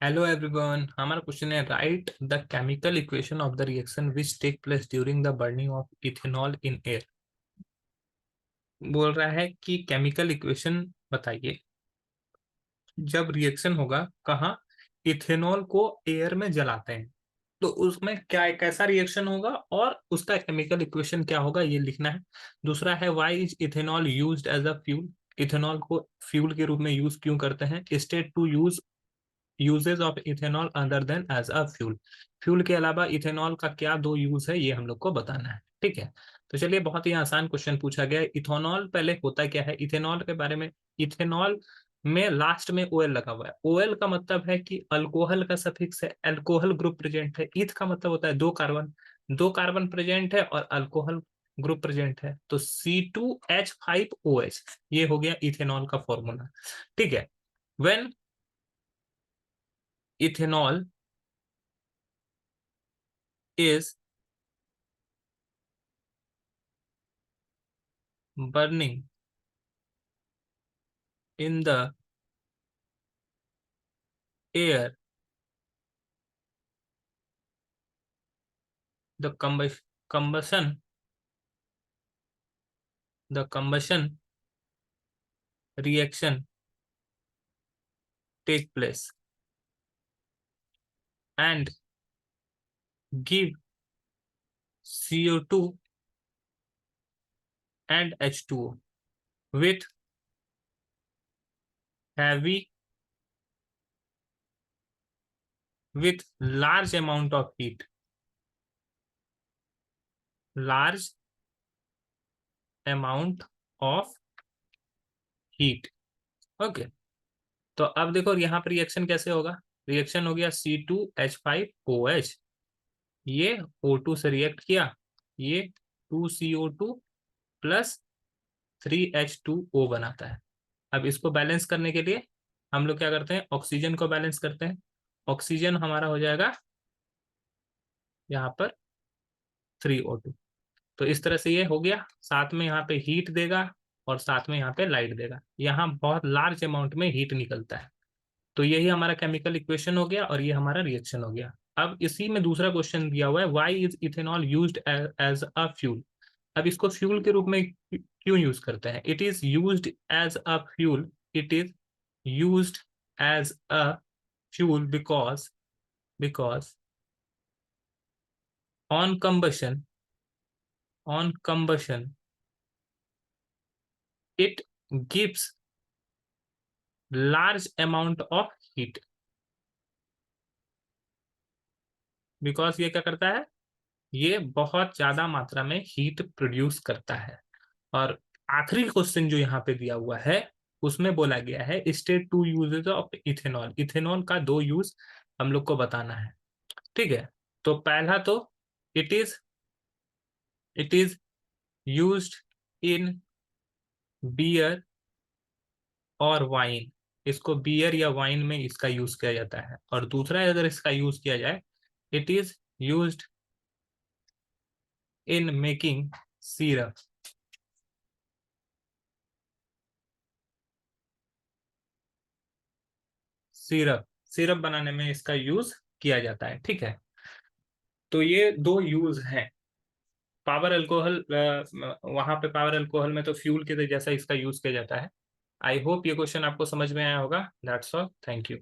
Hello everyone, हमारा question है write the chemical equation of the reaction which take place during the burning of ethanol in air. बोल रहा है कि chemical equation बताइए जब रिएक्शन होगा कहाँ, इथेनॉल को एयर में जलाते हैं तो उसमें क्या कैसा रिएक्शन होगा और उसका केमिकल इक्वेशन क्या होगा, ये लिखना है। दूसरा है why is ethanol used as a fuel. Ethanol को फ्यूल के रूप में यूज क्यों करते हैं। State two use uses of ethanol other than as a fuel. Fuel के अलावा इथेनॉल का क्या दो यूज है, ये हम लोग को बताना है। ठीक है, तो चलिए, बहुत ही आसान क्वेश्चन पूछा गया है। इथेनॉल पहले होता क्या है, इथेनॉल के बारे में। इथेनॉल में लास्ट में ओएल लगा हुआ है। ओएल का मतलब है कि अल्कोहल का सफिक्स है, अल्कोहल ग्रुप प्रेजेंट है। ईथ का मतलब होता है दो कार्बन प्रेजेंट है और अल्कोहल ग्रुप प्रेजेंट है, तो C2H5OH ये हो गया इथेनॉल का फॉर्मूला। ठीक है, when ethanol is burning in the air, the combustion the combustion reaction take place and give CO2 and H2O with heavy with large amount of heat, large amount of heat। Okay, तो अब देखो यहाँ पर reaction कैसे होगा। Reaction हो गया C2H5OH, ये O2 से रिएक्ट किया, ये 2CO2 प्लस 3H2O बनाता है। अब इसको बैलेंस करने के लिए हम लोग क्या करते हैं, ऑक्सीजन को बैलेंस करते हैं। ऑक्सीजन हमारा हो जाएगा यहाँ पर 3O2। तो इस तरह से ये हो गया, साथ में यहाँ पे हीट देगा और साथ में यहाँ पे लाइट देगा। यहाँ बहुत लार्ज अमाउंट में हीट निकलता है, तो यही हमारा केमिकल इक्वेशन हो गया और ये हमारा रिएक्शन हो गया। अब इसी में दूसरा क्वेश्चन दिया हुआ है, why is ethanol used as a fuel. अब इसको फ्यूल के रूप में क्यों यूज करते हैं। It is used as a fuel, it is used as a fuel because on combustion it gives large amount of heat। Because ये क्या करता है, ये बहुत ज्यादा मात्रा में हीट प्रोड्यूस करता है। और आखिरी क्वेश्चन जो यहाँ पे दिया हुआ है उसमें बोला गया है state two uses of ethanol. Ethanol का दो यूज हम लोग को बताना है। ठीक है, तो पहला तो it is used in beer और वाइन। इसको बियर या वाइन में इसका यूज किया जाता है। और दूसरा अगर इसका यूज किया जाए, it is used in making syrup. Syrup syrup बनाने में इसका यूज किया जाता है। ठीक है, तो ये दो यूज हैं। पावर अल्कोहल, वहां पे पावर अल्कोहल में तो फ्यूल के जैसा इसका यूज किया जाता है। आई होप ये क्वेश्चन आपको समझ में आया होगा। That's all, thank you.